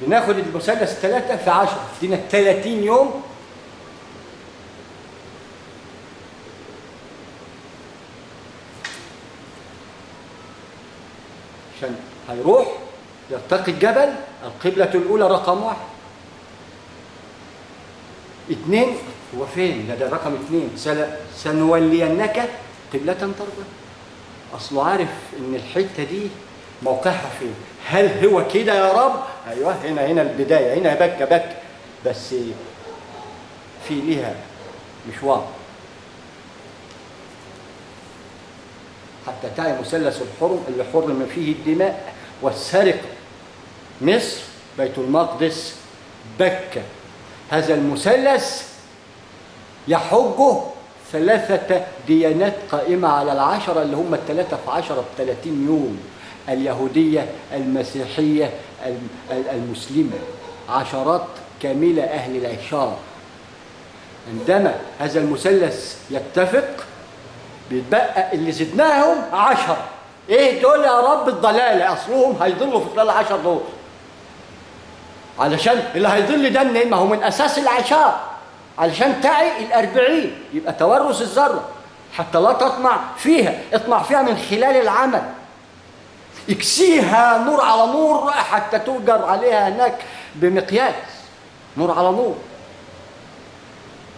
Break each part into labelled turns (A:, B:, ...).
A: بناخد المثلث 3 في 10 ادينا 30 يوم. عشان هيروح يرتقي الجبل. القبلة الأولى رقم 1. 2 هو فين؟ ده رقم 2. سنولينك قبلة ترضى. أصله عارف إن الحتة دي موقعها فين. هل هو كده يا رب؟ أيوه، هنا البداية، هنا بكة بس في ليها مشوار حتى تعي مثلث الحرم اللي حرم فيه الدماء والسرقة. مصر، بيت المقدس، بكة. هذا المثلث يحجه 3 ديانات قائمة على 10 اللي هم 3 في 10 ب30 يوم. اليهودية، المسيحية، المسلمة. عشرات كاملة أهل العشار. عندما هذا المثلث يتفق بيتبقى اللي زدناهم 10. ايه دول يا رب؟ الضلالة. اصلهم هيضلوا في خلال 10 دول. علشان اللي هيضل ده منين؟ ما هو من اساس العشار. علشان تعي 40 يبقى تورث الذرة حتى لا تطمع فيها. اطمع فيها من خلال العمل. اكسيها نور على نور حتى تؤجر عليها هناك بمقياس. نور على نور.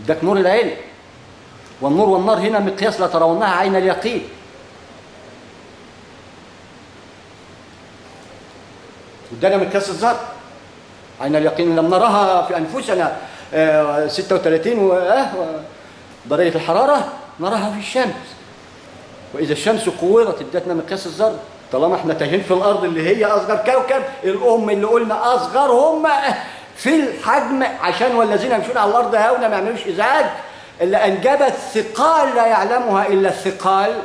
A: اداك نور العلم. والنور والنار هنا مقياس لا ترونها عين اليقين. ادانا مقياس الذر عين اليقين لم نراها في انفسنا 36 درجة الحرارة نراها في الشمس. واذا الشمس كورت ادتنا مقياس الذر. طالما احنا تايهين في الارض اللي هي اصغر كوكب، الام اللي قلنا اصغر هم في الحجم، عشان والذين يمشون على الارض هونا ما يعملوش ازعاج، اللي انجبت ثقال لا يعلمها الا الثقال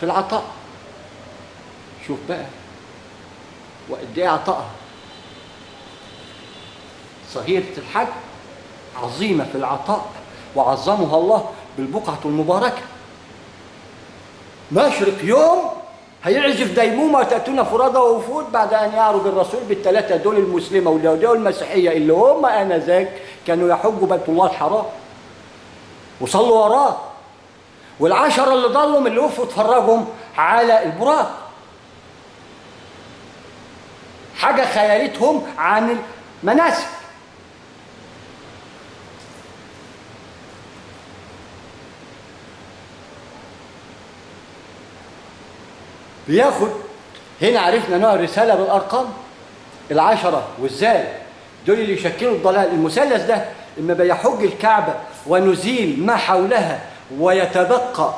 A: في العطاء. شوف بقى وقد ايه عطائها. صغيرة الحجم عظيمة في العطاء، وعظمها الله بالبقعة المباركة. مشرق يوم هيعزف ديمومة وتأتون فرادى ووفود بعد أن يعرض الرسول بالثلاثة دول، المسلمة واليهودية والمسيحية اللي هم آنذاك كانوا يحجوا بيت الله الحرام وصلوا وراه. والعشرة اللي ضلوا اللي وقفوا اتفرجهم على البراق. حاجة خيالتهم عن المناسك. بياخد هنا عرفنا نوع الرسالة بالأرقام 10 وازاي دول اللي يشكلوا الضلال. المثلث ده إما بيحج الكعبة ونزيل ما حولها ويتبقى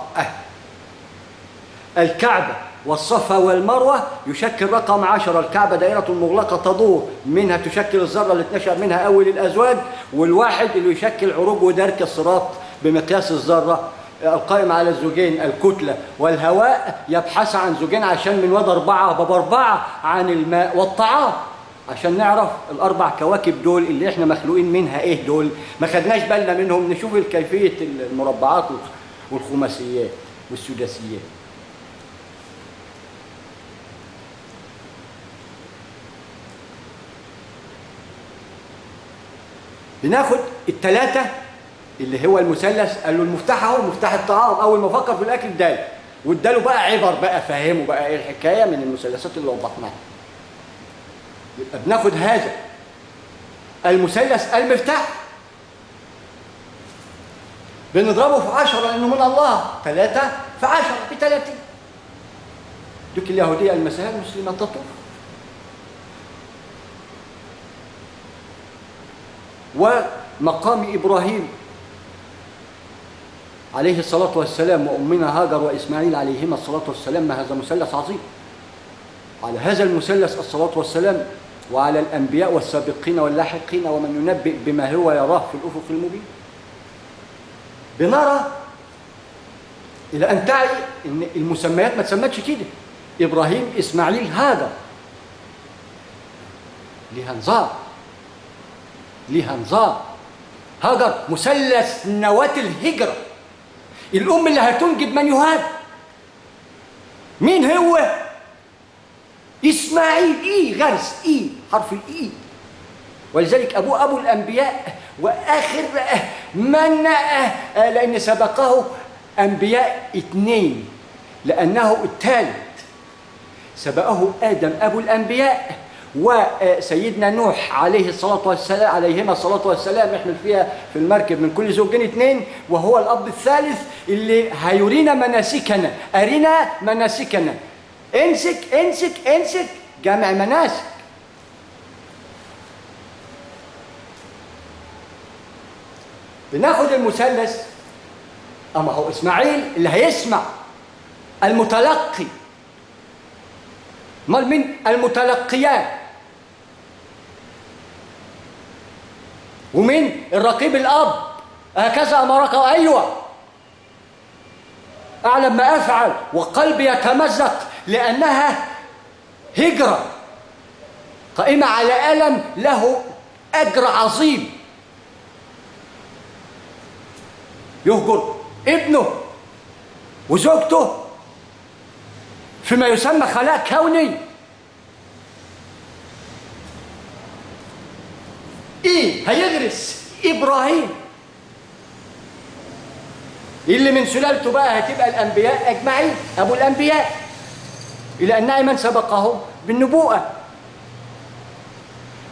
A: الكعبة والصفا والمروة يشكل رقم 10. الكعبة دائرة مغلقة تدور منها تشكل الذرة اللي اتنشأ منها أول الأزواج، والواحد اللي يشكل عروج ودرك الصراط بمقياس الذرة القائم على الزوجين الكتلة والهواء. يبحث عن زوجين عشان من وضع 4 باب 4 عن الماء والطعام، عشان نعرف ال4 كواكب دول اللي احنا مخلوقين منها ايه دول. ما خدناش بالنا منهم. نشوف كيفية المربعات والخماسيات والسداسيات. بناخد ال3 اللي هو المثلث. قال له المفتاح اهو، مفتاح الطعام. اول ما فكر في الاكل اداله، واداله بقى عبر بقى فهمه بقى ايه الحكايه من المثلثات اللي وضحناها. يبقى بناخد هذا المثلث المفتاح بنضربه في 10 لانه من الله. 3 في 10 ب30. دوك اليهوديه المسيحيه المسلمه تطوف. ومقام ابراهيم عليه الصلاة والسلام وأمنا هاجر وإسماعيل عليهما الصلاة والسلام. هذا مثلث عظيم. على هذا المثلث الصلاة والسلام وعلى الأنبياء والسابقين واللاحقين ومن ينبئ بما هو يراه في الأفق المبين. بنرى إلى أن تعي إن المسميات ما تسمتش كده. إبراهيم، إسماعيل، هاجر. ليها نظام. هاجر مثلث نواة الهجرة. الأم اللي هتنجب من يهاجر. مين هو؟ إسماعيل إي غرس، إي حرف الإي، ولذلك أبوه أبو الأنبياء وآخر من لأن سبقه أنبياء 2 لأنه الثالث، سبقه آدم أبو الأنبياء وسيدنا نوح عليه الصلاة والسلام، عليهما الصلاة والسلام، يحمل فيها في المركب من كل زوجين 2، وهو الأب الثالث اللي هيرينا مناسكنا. أرنا مناسكنا، انسك انسك انسك، جمع مناسك. بناخد المثلث، أما هو إسماعيل اللي هيسمع، المتلقي. امال مين المتلقيان؟ ومين الرقيب الأب؟ هكذا أمرك، أيوة أعلم ما أفعل وقلبي يتمزق لأنها هجرة قائمة على ألم له أجر عظيم. يهجر ابنه وزوجته فيما يسمى خلاء كوني. إيه هيغرس إبراهيم اللي من سلالته بقى هتبقى الأنبياء أجمعين، أبو الأنبياء، إلى أن من سبقهم بالنبوءة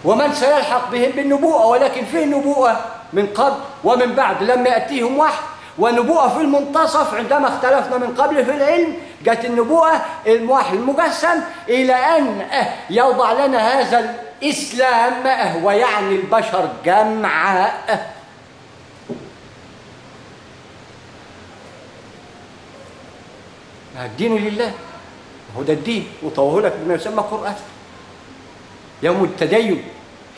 A: ومن سيلحق بهم بالنبوءة، ولكن فيه نبوءة من قبل ومن بعد لم يأتيهم وحي، ونبوءة في المنتصف عندما اختلفنا من قبل في العلم، جاءت النبوءة الوحي المجسم إلى أن يوضع لنا هذا الإسلام ويعني البشر جمعاء. الدين لله، هو ده الدين، وطوه لك بما يسمى قرآن. يوم التدين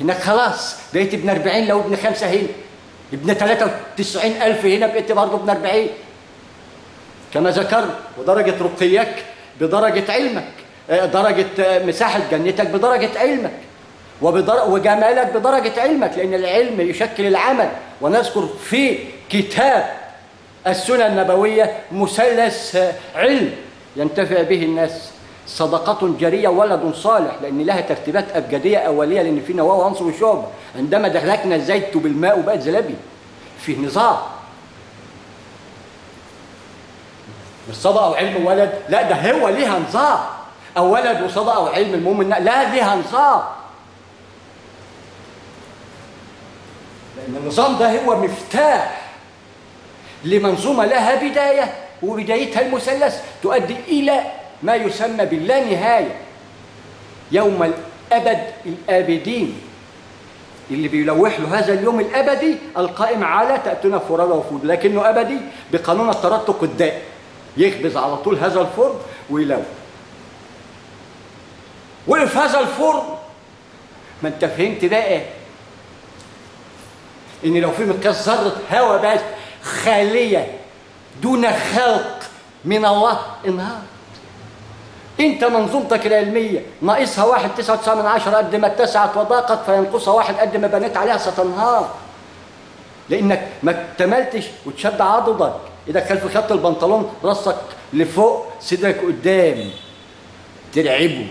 A: هناك خلاص بقيت ابن 40، لو ابن 5 هنا، ابن 93,000 هنا بقيت برضه ابن 40 كما ذكرنا. ودرجة رقيك بدرجة علمك، درجة مساحة جنتك بدرجة علمك، وجمالك بدرجة علمك، لأن العلم يشكل العمل. ونذكر في كتاب السنة النبوية مثلث علم ينتفع به الناس: صدقة جارية، ولد صالح، لأن لها ترتيبات أبجدية أولية، لأن في نواة وعنصر وشعبة. عندما دهلكنا الزيت بالماء وبقت زلابي، فيه نظام. مش صدقة وعلم ولد، لا، ده هو ليها نظام. أو ولد وصدقة وعلم، المؤمن لا، ليها نظام، لأن النظام ده هو مفتاح لمنظومة لها بداية، وبدايتها المثلث تؤدي إلى ما يسمى باللا نهاية، يوم الأبد الآبدين، اللي بيلوح له هذا اليوم الأبدي القائم على تأتون فرادى وفود، لكنه أبدي بقانون الترتق الدائم، يخبز على طول هذا الفرن ويلوح. وقف هذا الفرن، ما انت فهمت بقى ان لو في مقياس ذرة هواء بس خالية دون خلق من الله انهار. انت منظومتك العلمية ناقصها 1.9 قد ما اتسعت وضاقت، فينقصها 1 قد ما بنيت عليها ستنهار، لانك ما اكتملتش وتشد عضدك، ايدك خلف خط البنطلون، راسك لفوق، صدرك قدام، ترعبه.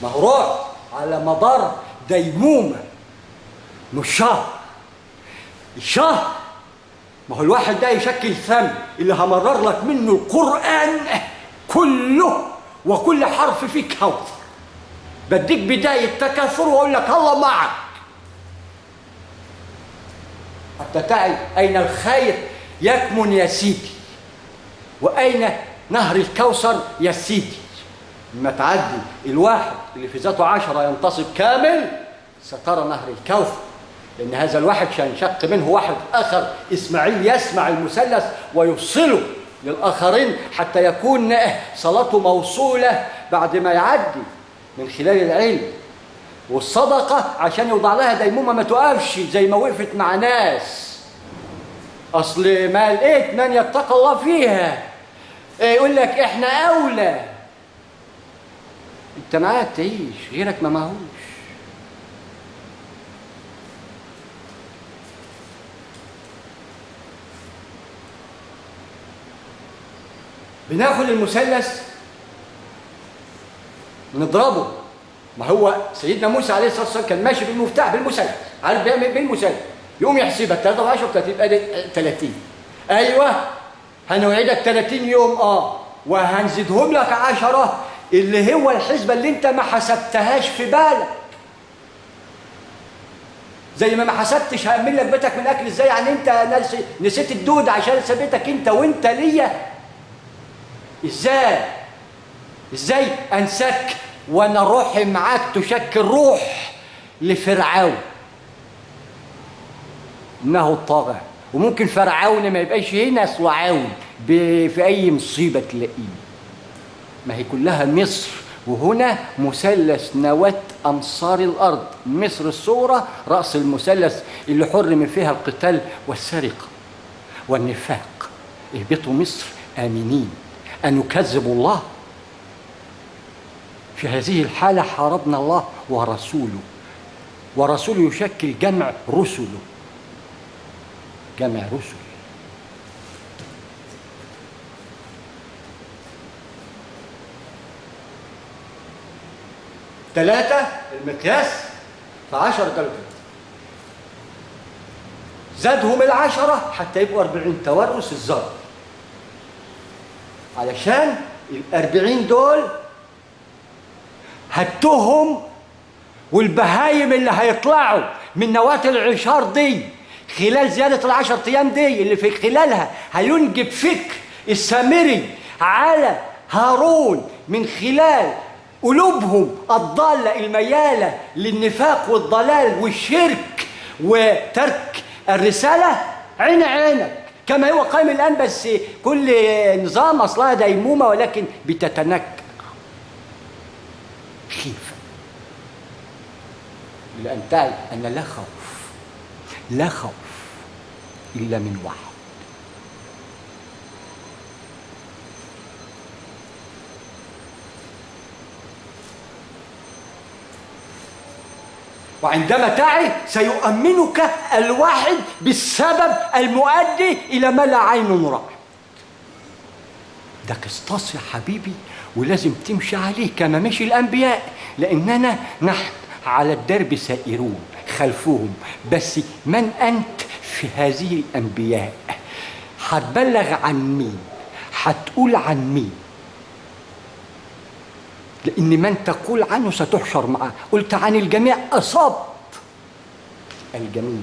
A: ما هو روح على مدار ديمومة، مش شهر. الشهر ما هو الواحد ده يشكل فم اللي همرر لك منه القرآن كله، وكل حرف فيه كوثر. بديك بداية تكاثر وأقول لك الله معك حتى تعي أين الخير يكمن يا سيدي، وأين نهر الكوثر يا سيدي. لما تعدي الواحد اللي في ذاته 10 ينتصب كامل، سترى نهر الكوثر، لأن هذا الواحد سينشق منه واحد آخر. إسماعيل يسمع المثلث ويوصله للآخرين حتى يكون صلاته موصولة بعد ما يعدي من خلال العلم. والصدقة عشان يوضع لها ديمومة ما تقفش زي ما وقفت مع ناس، أصل ما لقيت من يتقى الله فيها يقول لك إحنا أولى. أنت معاك تعيش، غيرك ما معهوش. بناخد المثلث نضربه. ما هو سيدنا موسى عليه الصلاه والسلام كان ماشي بالمفتاح بالمثلث، عارف بيعمل ايه بالمثلث؟ يقوم يحسبها 3 في 10 يبقى 30. ايوه هنوعدك 30 يوم وهنزيدهم لك 10 اللي هو الحسبه اللي انت ما حسبتهاش في بالك. زي ما حسبتش هأمن لك بيتك من اكل ازاي، يعني انت نسيت الدود عشان سبيتك انت وانت ليا. ازاي انساك وانا روحي معاك تشكل روح لفرعون انه طاغى. وممكن فرعون ما يبقاش هنا اصل عون في اي مصيبه تلاقيه. ما هي كلها مصر، وهنا مثلث نواة أمصار الأرض. مصر الصورة رأس المثلث اللي حرم فيها القتال والسرقة والنفاق. اهبطوا مصر آمنين أن يكذبوا الله. في هذه الحالة حاربنا الله ورسوله، ورسوله يشكل جمع رسله، جمع رسل. ثلاثة المقياس في 10 درجات، زادهم 10 حتى يبقوا 40 تورث الزرع، علشان 40 دول هتهم والبهايم اللي هيطلعوا من نواة العشار دي خلال زيادة 10 أيام دي اللي في خلالها هينجب فكر السامري على هارون من خلال قلوبهم الضالة الميالة للنفاق والضلال والشرك وترك الرسالة. عينك كما هو قائم الآن، بس كل نظام أصلها ديمومة ولكن بتتنكر خيفة، لأن تعي أن لا خوف إلا من واحد. وعندما تعي سيؤمنك الواحد بالسبب المؤدي إلى ما لا عين رأت. ده قسطاس يا حبيبي، ولازم تمشي عليه كما مشي الأنبياء، لأننا نحن على الدرب سائرون خلفهم. بس من أنت في هذه الأنبياء؟ هتبلغ عن مين؟ هتقول عن مين؟ لأن من تقول عنه ستحشر معه. قلت عن الجميع أصاب الجميع،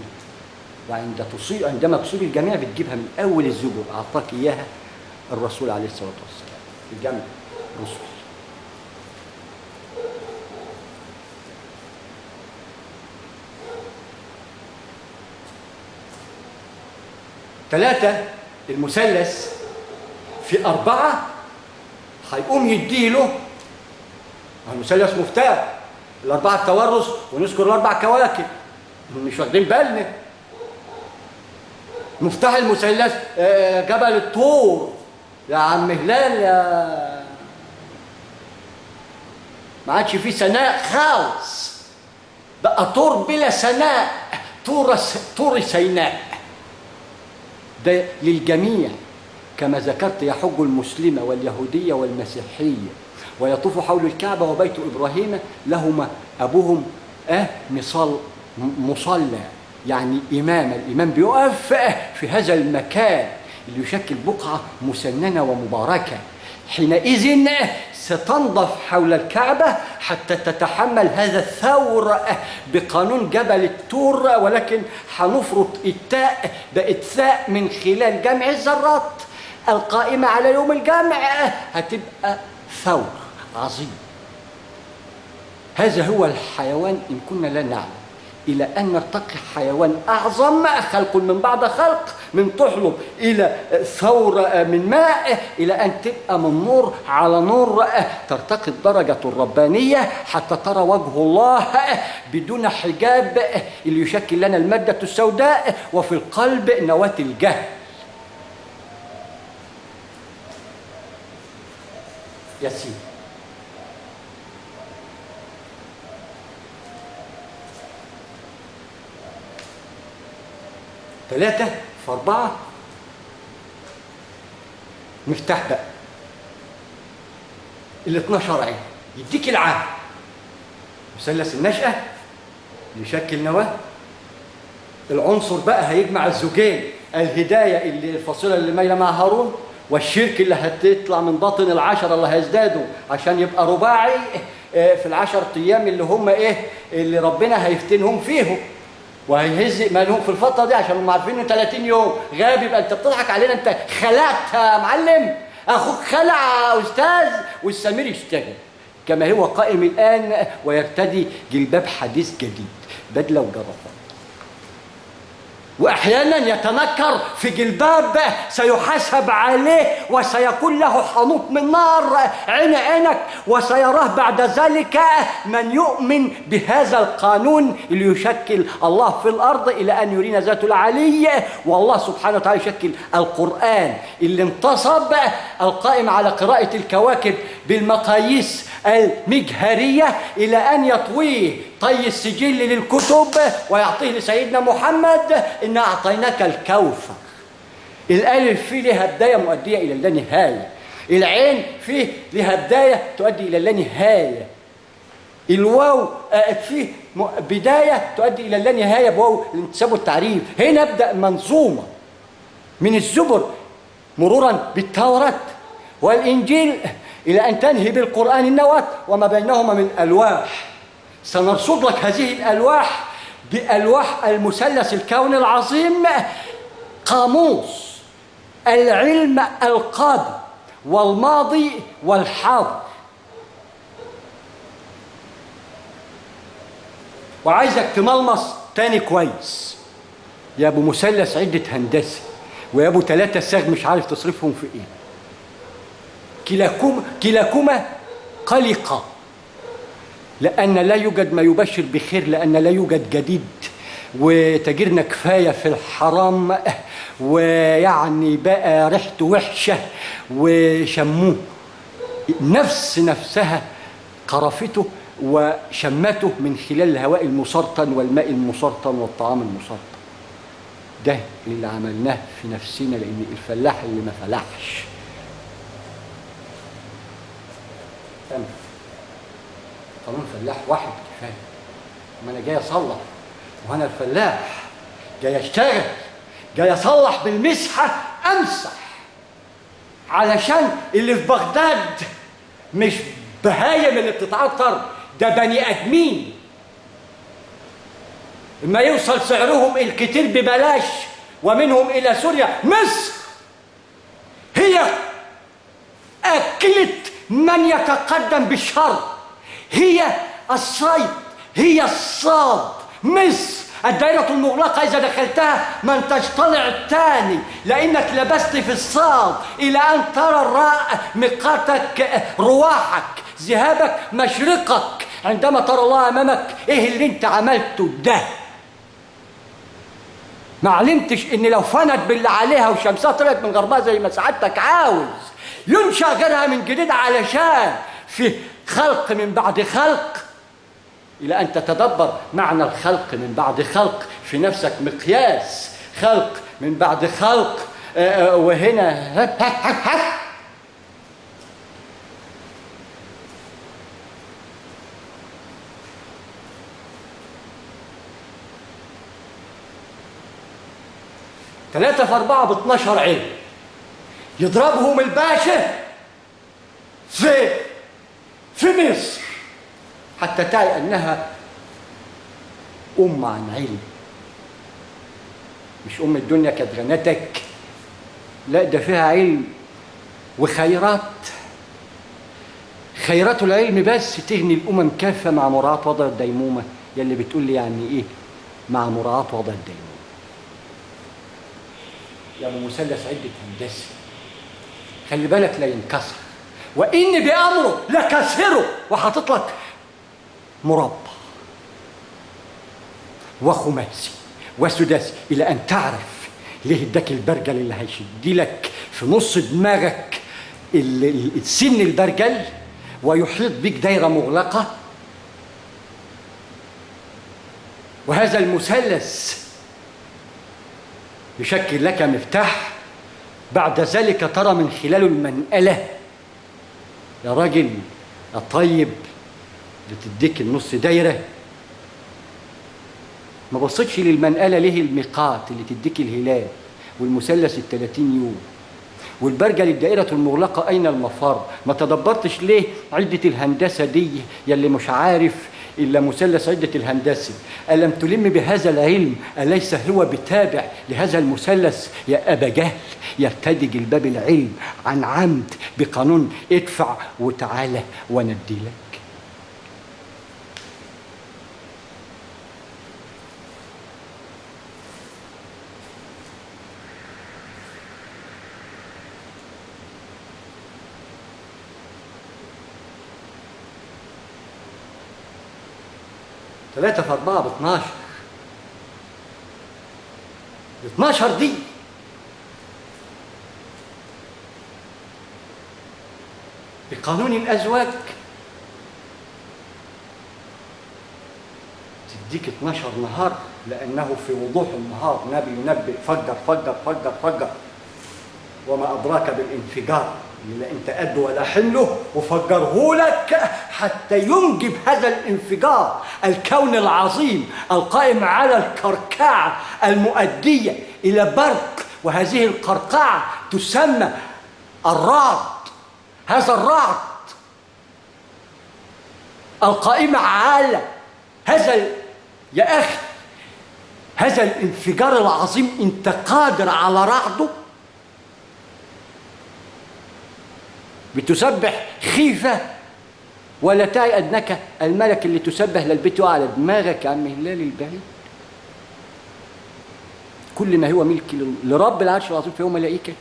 A: عندما تصيب الجميع بتجيبها من أول الزبور. أعطاك إياها الرسول عليه الصلاة والسلام، الجمع رسل. ثلاثة المثلث في 4 هيقوم يديله المثلث مفتاح 4 التورث، ونذكر 4 كواكب مش واخدين بالنا. مفتاح المثلث جبل الطور يا عم هلال، يا ما عادش فيه سناء خالص، بقى طور بلا سناء، طور سيناء. ده للجميع كما ذكرت يحج المسلمة واليهودية والمسيحية ويطوف حول الكعبة وبيت إبراهيم لهما أبوهم مصلى، يعني الإمام بيقف في هذا المكان اللي يشكل بقعة مسننة ومباركة. حينئذ ستنظف حول الكعبة حتى تتحمل هذا الثور بقانون جبل الطور، ولكن هنفرط التاء بقت ثاء من خلال جمع الذرات القائمة على يوم الجمع، هتبقى ثور عظيم. هذا هو الحيوان إن كنا لا نعلم، إلى أن نرتقي حيوان أعظم خلق من بعد خلق، من تحلب إلى ثور من ماء، إلى أن تبقى من نور على نور، ترتقي الدرجة الربانية حتى ترى وجه الله بدون حجاب اللي يشكل لنا المادة السوداء، وفي القلب نواة الجهل. يا سيدي ثلاثة في 4 مفتاح بقى ال 12 عين يديك العام. مثلث النشأة يشكل نواة. العنصر بقى هيجمع الزوجين، الهداية اللي الفصيلة اللي مايلة مع هارون، والشرك اللي هتطلع من باطن العشرة اللي هيزدادوا عشان يبقى رباعي في العشر أيام اللي هم اللي ربنا هيفتنهم فيهم وهيهز مالهم في الفترة دي، عشان هم عارفين ان 30 يوم غاب. يبقى انت بتضحك علينا، انت خلعت يا معلم، اخوك خلع يا استاذ، والسمير يشتغل كما هو قائم الان ويرتدي جلباب حديث جديد، بدله وجرافه، واحيانا يتنكر في جلباب سيحاسب عليه وسيكون له حنوط من نار عين عينك، وسيراه بعد ذلك من يؤمن بهذا القانون اللي يشكل الله في الارض الى ان يرينا ذاته العلي. والله سبحانه وتعالى يشكل القران اللي انتصب القائم على قراءه الكواكب بالمقاييس المجهريه الى ان يطويه طي السجل للكتب ويعطيه لسيدنا محمد: إن أعطيناك الكوثر. الألف فيه لها بداية مؤدية إلى اللانهاية، العين فيه لها بداية تؤدي إلى اللانهاية، الواو فيه بداية تؤدي إلى اللانهاية بواو الانتساب والتعريف. هنا نبدأ منظومة من الزبر مرورا بالتوراة والإنجيل إلى أن تنهي بالقرآن النواة وما بينهما من ألواح. سنرصد لك هذه الألواح بألواح المثلث الكوني العظيم، قاموس العلم القادم والماضي والحاضر. وعايزك تملمص تاني كويس يا ابو مثلث عدة هندسة ويا ابو 3 ساغ مش عارف تصرفهم في ايه. كلاكما قلقا، لأن لا يوجد ما يبشر بخير، لأن لا يوجد جديد، وتجرنا كفاية في الحرام، ويعني بقى ريحته وحشة وشموه، نفسها قرفته وشمته من خلال الهواء المسرطن والماء المسرطن والطعام المسرطن. ده اللي عملناه في نفسنا، لأن الفلاح اللي ما فلحش قانون فلاح واحد كفايه. ما انا جاي اصلح، وانا الفلاح جاي اشتغل، جاي اصلح بالمسحه، امسح، علشان اللي في بغداد مش بهايم اللي بتتعطر، ده بني ادمين اما يوصل سعرهم الكتير ببلاش ومنهم الى سوريا. مصر هي اكلة من يتقدم بالشر، هي الصيد، هي الصاد. مصر الدائرة المغلقة إذا دخلتها ما انتش طالع التاني، لأنك لبست في الصاد إلى أن ترى الراء ميقاتك، رواحك، ذهابك، مشرقك. عندما ترى الله أمامك، إيه اللي أنت عملته ده؟ ما علمتش إن لو فنت باللي عليها وشمسها طلعت من غربها زي ما سعادتك عاوز، ينشأ غيرها من جديد، علشان في خلق من بعد خلق، إلى أن تتدبر معنى الخلق من بعد خلق في نفسك، مقياس خلق من بعد خلق. وهنا ثلاثة في 4 ب12 عين، يضربهم الباشا في مصر حتى تعي أنها عن علم، مش الدنيا كانت غنتك، لا ده فيها علم وخيرات. خيرات العلم بس تغني الأمم كافة مع مراعاة وضع الديمومة. يلي بتقول لي يعني إيه مع مراعاة وضع الديمومة؟ يعني مثلث عدة هندسة، خلي بالك لا ينكسر، وإن بأمره لكسره، وحاطط لك مربع وخماسي وسداسي إلى أن تعرف ليه اداك البرجل اللي هيشد لك في نص دماغك السن البرجل ويحيط بك دايرة مغلقة. وهذا المثلث يشكل لك مفتاح، بعد ذلك ترى من خلاله المنقلة يا راجل الطيب اللي تديك النص دايرة، ما بصيتش للمنقلة ليه الميقات اللي تديك الهلال، والمثلث ال30 يوم، والبرجل الدائرة المغلقة أين المفر؟ ما تدبرتش ليه عدة الهندسة دي يلي مش عارف إلا مثلث عدة الهندسة؟ ألم تلم بهذا العلم؟ أليس هو بتابع لهذا المثلث يا أبا جهل؟ يرتدج الباب العلم عن عمد بقانون ادفع وتعالى ونديلك. ثلاثة في 4 ب12. 12 دي بقانون الأزواج تديك 12 نهار، لأنه في وضوح النهار نبي ينبئ فجر فجر فجر فجر، وما أدراك بالانفجار، لا أنت قد ولا حمله وفجره لك حتى ينجب هذا الانفجار الكون العظيم القائم على القرقعة المؤدية إلى برق، وهذه القرقعة تسمى الرعد. هذا الرعد القائم على هذا يا أخي هذا الانفجار العظيم، أنت قادر على رعده؟ بتسبح خيفة ولا تعي أدنك الملك اللي تسبح للبيت على دماغك يا عم هلال البعيد. كل ما هو ملك لرب العرش العظيم فهو ملائكة،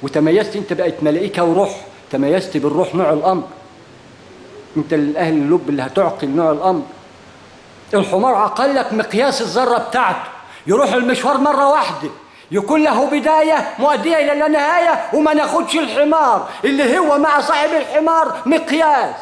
A: وتميزت انت بقت ملائكة وروح، تميزت بالروح نوع الأمر، انت الأهل اللب اللي هتعقل نوع الأمر. الحمار عقل لك مقياس الذرة بتاعته، يروح المشوار مرة واحدة يكون له بداية مؤدية إلى لا نهاية، وما ناخدش الحمار اللي هو مع صاحب الحمار مقياس.